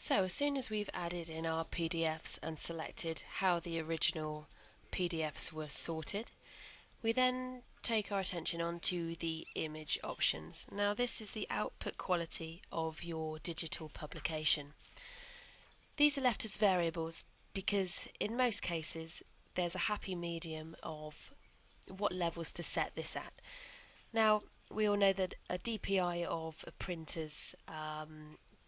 So as soon as we've added in our PDFs and selected how the original PDFs were sorted, we then take our attention onto the image options. Now this is the output quality of your digital publication. These are left as variables because in most cases there's a happy medium of what levels to set this at. Now we all know that a DPI of a printer's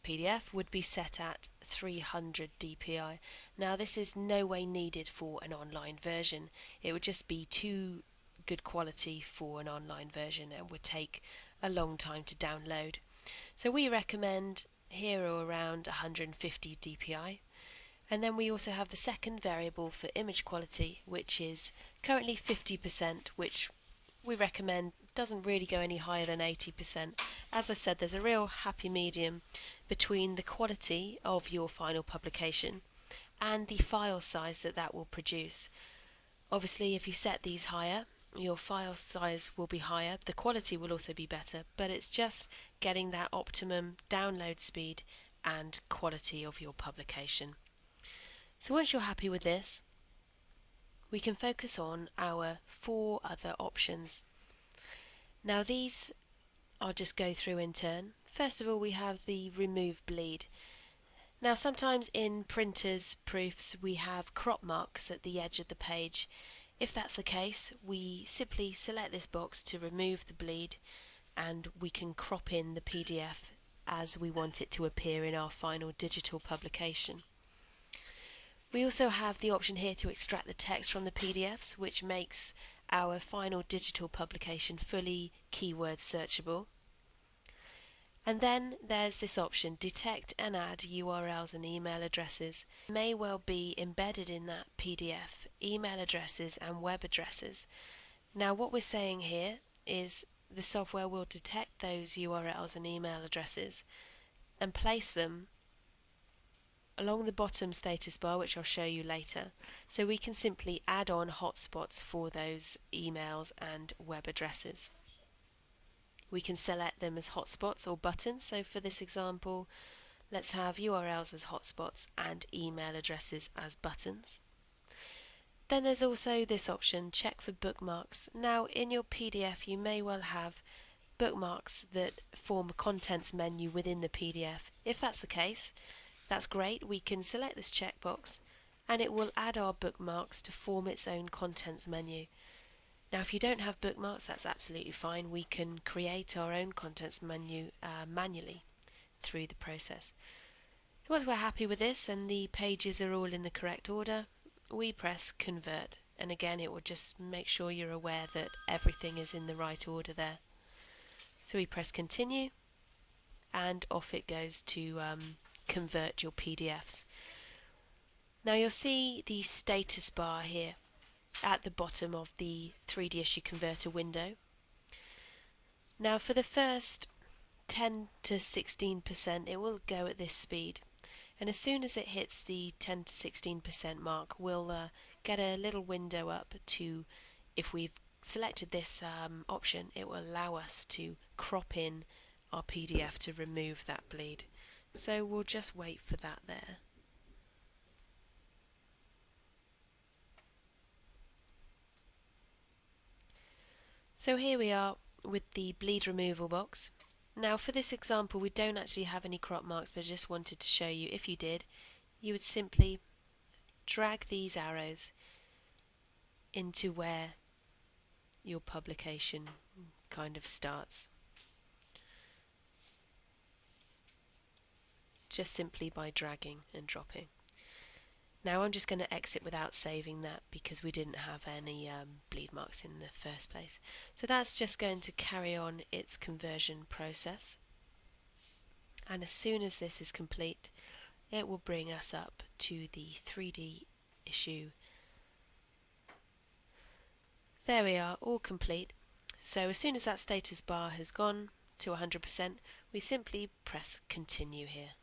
PDF would be set at 300 DPI. Now this is no way needed for an online version. It would just be too good quality for an online version and would take a long time to download. So we recommend here or around 150 DPI. And then we also have the second variable for image quality, which is currently 50%, which we recommend doesn't really go any higher than 80%. As I said, there's a real happy medium between the quality of your final publication and the file size that will produce. Obviously, if you set these higher, your file size will be higher, the quality will also be better, but it's just getting that optimum download speed and quality of your publication. So once you're happy with this, we can focus on our 4 other options. Now these I'll just go through in turn. First of all, we have the remove bleed. Now sometimes in printers proofs we have crop marks at the edge of the page. If that's the case, we simply select this box to remove the bleed and we can crop in the PDF as we want it to appear in our final digital publication. We also have the option here to extract the text from the PDFs, which makes our final digital publication fully keyword searchable. And then there's this option, detect and add URLs and email addresses. May well be embedded in that PDF, email addresses and web addresses. Now what we're saying here is the software will detect those URLs and email addresses and place them along the bottom status bar, which I'll show you later, so we can simply add on hotspots for those emails and web addresses. We can select them as hotspots or buttons, so for this example let's have URLs as hotspots and email addresses as buttons. Then there's also this option, check for bookmarks. Now in your PDF you may well have bookmarks that form a contents menu within the PDF. If that's the case, that's great. We can select this checkbox and it will add our bookmarks to form its own contents menu. Now if you don't have bookmarks, that's absolutely fine. We can create our own contents menu manually through the process. So once we're happy with this and the pages are all in the correct order, we press convert, and again it will just make sure you're aware that everything is in the right order there. So we press continue and off it goes to convert your PDFs. Now you'll see the status bar here at the bottom of the 3D issue converter window. Now for the first 10 to 16% it will go at this speed, and as soon as it hits the 10 to 16% mark we'll get a little window up to, if we've selected this option, it will allow us to crop in our PDF to remove that bleed. So we'll just wait for that there. So here we are with the bleed removal box. Now for this example we don't actually have any crop marks, but I just wanted to show you, if you did, you would simply drag these arrows into where your publication kind of starts. Just simply by dragging and dropping. Now I'm just going to exit without saving that because we didn't have any bleed marks in the first place. So that's just going to carry on its conversion process, and as soon as this is complete it will bring us up to the 3D issue. There we are, all complete. So as soon as that status bar has gone to 100%, we simply press continue here.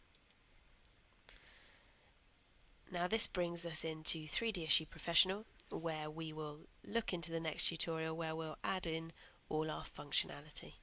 Now this brings us into 3D Issue Professional, where we will look into the next tutorial where we'll add in all our functionality.